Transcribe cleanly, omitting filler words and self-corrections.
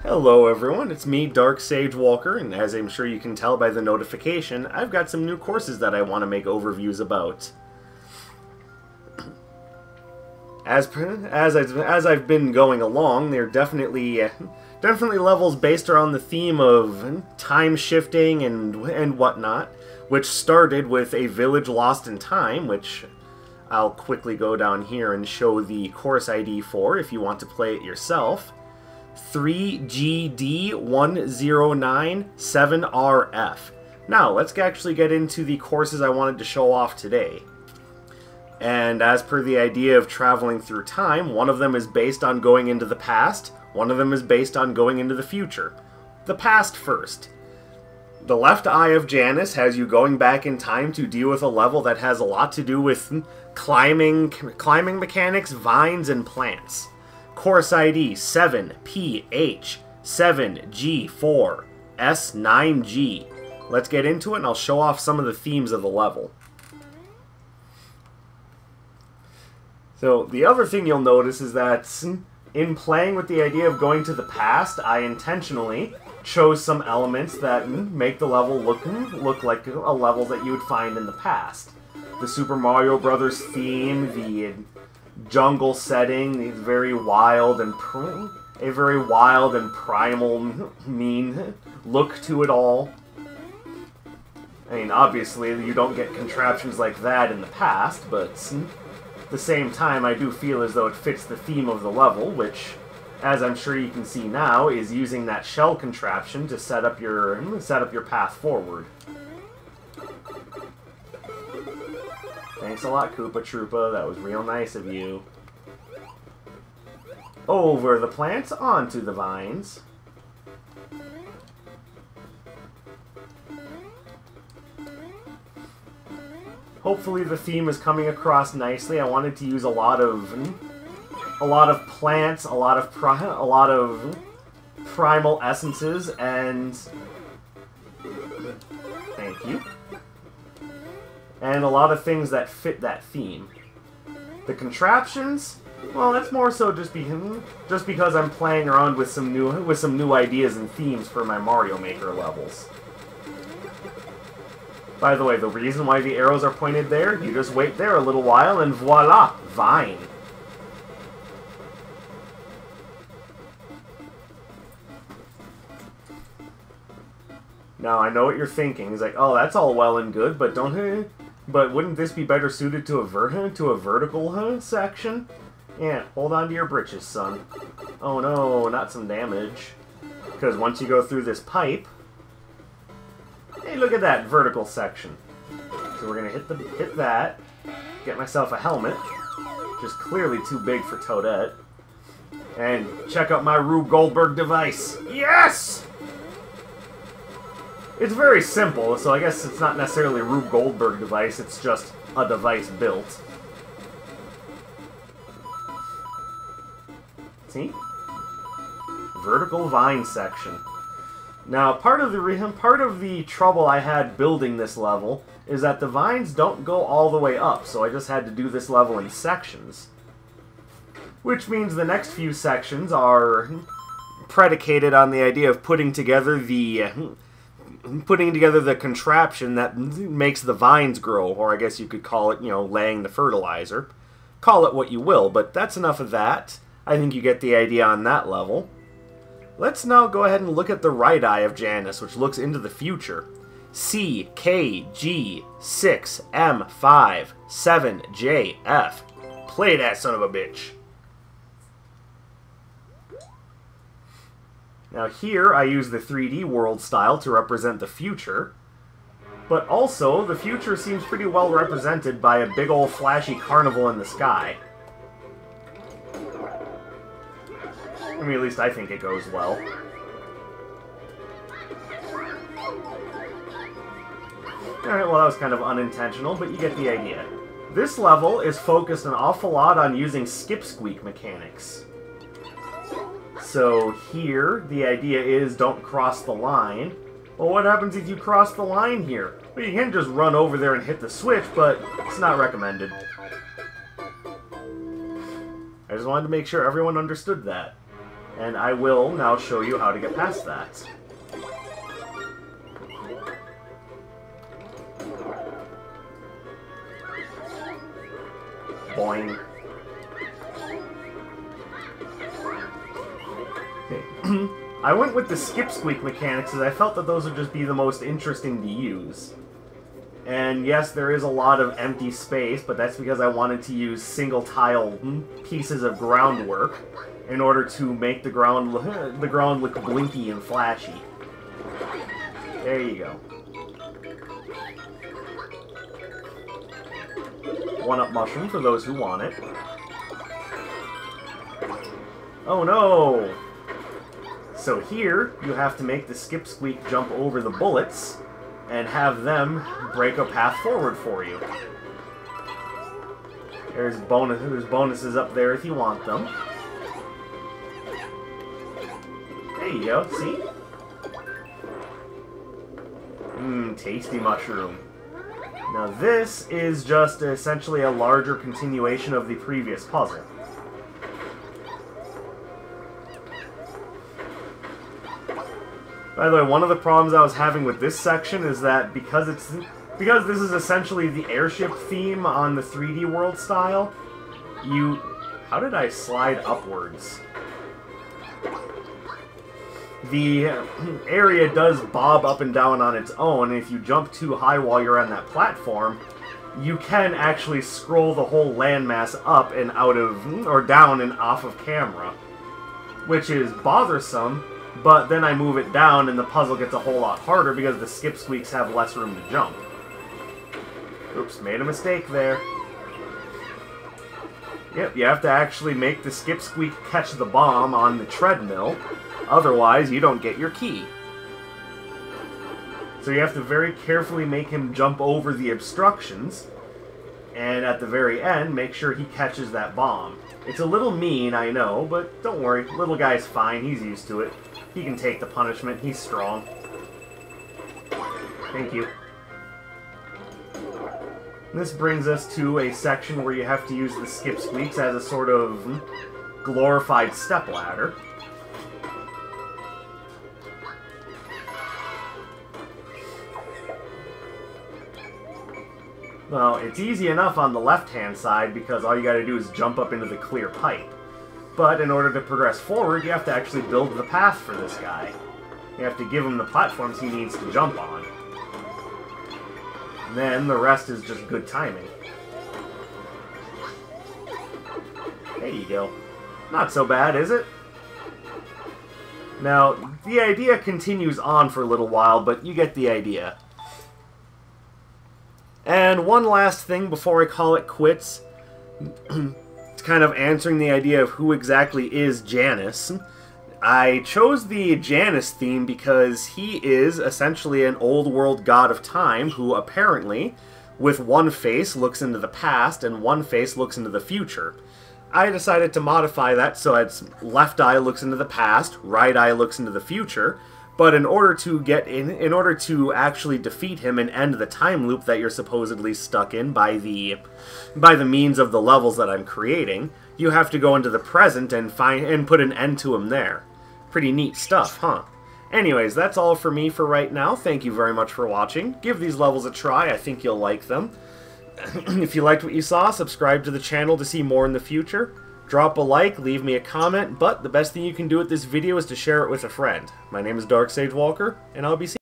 Hello everyone, it's me, Dark Sage Walker, and as I'm sure you can tell by the notification, I've got some new courses that I want to make overviews about. As I've been going along, they're definitely levels based around the theme of time shifting and whatnot, which started with a village lost in time, which I'll quickly go down here and show the course ID for if you want to play it yourself. 3GD1097RF. Now, let's actually get into the courses I wanted to show off today. And as per the idea of traveling through time, one of them is based on going into the past, one of them is based on going into the future. The past first. The Left Eye of Janus has you going back in time to deal with a level that has a lot to do with climbing mechanics, vines, and plants. Course ID 7PH7G4S9G. Let's get into it and I'll show off some of the themes of the level. So the other thing you'll notice is that in playing with the idea of going to the past, I intentionally chose some elements that make the level look like a level that you would find in the past. The Super Mario Brothers theme, the jungle setting, a very wild and primal, mean look to it all. I mean, obviously, you don't get contraptions like that in the past, but at the same time, I do feel as though it fits the theme of the level, which, as I'm sure you can see now, is using that shell contraption to set up your path forward. Thanks a lot, Koopa Troopa. That was real nice of you. Over the plants, onto the vines. Hopefully the theme is coming across nicely. I wanted to use a lot of plants, a lot of primal essences, and thank you. And a lot of things that fit that theme. The contraptions, well, that's more so just because I'm playing around with some new ideas and themes for my Mario Maker levels. By the way, the reason why the arrows are pointed there, you just wait there a little while and voila, vine. Now, I know what you're thinking. It's like, oh, that's all well and good, but wouldn't this be better suited to a vertical section? Yeah, hold on to your britches, son. Oh no, not some damage. Because once you go through this pipe, hey, look at that vertical section. So we're gonna hit that, get myself a helmet, which is clearly too big for Toadette, and check out my Rube Goldberg device. Yes! It's very simple, so I guess it's not necessarily a Rube Goldberg device, it's just a device built. See? Vertical vine section. Now, part of the trouble I had building this level is that the vines don't go all the way up, so I just had to do this level in sections. Which means the next few sections are predicated on the idea of putting together the contraption that makes the vines grow, or I guess you could call it, laying the fertilizer. Call it what you will, but that's enough of that. I think you get the idea on that level. Let's now go ahead and look at the Right Eye of Janus, which looks into the future. CKG6M57JF. Play that son of a bitch. Now here, I use the 3D world style to represent the future, but also, the future seems pretty well represented by a big old flashy carnival in the sky. I mean, at least I think it goes well. Alright, well that was kind of unintentional, but you get the idea. This level is focused an awful lot on using Skipsqueak mechanics. So here, the idea is don't cross the line. Well, what happens if you cross the line here? Well, you can just run over there and hit the switch, but it's not recommended. I just wanted to make sure everyone understood that. And I will now show you how to get past that. Boing. Okay. I went with the Skipsqueak mechanics as I felt that those would just be the most interesting to use. And yes, there is a lot of empty space, but that's because I wanted to use single-tile pieces of groundwork in order to make the ground look blinky and flashy. There you go. One-up mushroom for those who want it. Oh no! So here, you have to make the Skipsqueak jump over the bullets and have them break a path forward for you. There's bonuses up there if you want them. There you go, see? Tasty mushroom. Now this is just essentially a larger continuation of the previous puzzle. By the way, one of the problems I was having with this section is that because this is essentially the airship theme on the 3D world style, how did I slide upwards? The area does bob up and down on its own, and if you jump too high while you're on that platform, you can actually scroll the whole landmass up and out of, or down and off of camera, which is bothersome. But then I move it down and the puzzle gets a whole lot harder because the Skipsqueaks have less room to jump. Oops, made a mistake there. Yep, you have to actually make the Skipsqueak catch the bomb on the treadmill, otherwise you don't get your key. So you have to very carefully make him jump over the obstructions, and at the very end, make sure he catches that bomb. It's a little mean, I know, but don't worry, little guy's fine, he's used to it. He can take the punishment, he's strong. Thank you. This brings us to a section where you have to use the Skipsqueaks as a sort of glorified stepladder. Well, it's easy enough on the left-hand side because all you gotta do is jump up into the clear pipe. But in order to progress forward, you have to actually build the path for this guy. You have to give him the platforms he needs to jump on. And then the rest is just good timing. There you go. Not so bad, is it? Now, the idea continues on for a little while, but you get the idea. And one last thing before I call it quits. It's kind of answering the idea of who exactly is Janus. I chose the Janus theme because he is essentially an old world god of time who apparently, with one face, looks into the past and one face looks into the future. I decided to modify that so it's left eye looks into the past, right eye looks into the future, but in order to actually defeat him and end the time loop that you're supposedly stuck in by the means of the levels that I'm creating, you have to go into the present and put an end to him there. Pretty neat stuff, huh? Anyways, that's all for me for right now. Thank you very much for watching. Give these levels a try. I think you'll like them. If you liked what you saw, subscribe to the channel to see more in the future. Drop a like, leave me a comment, but the best thing you can do with this video is to share it with a friend. My name is Dark Sage Walker, and I'll be seeing you.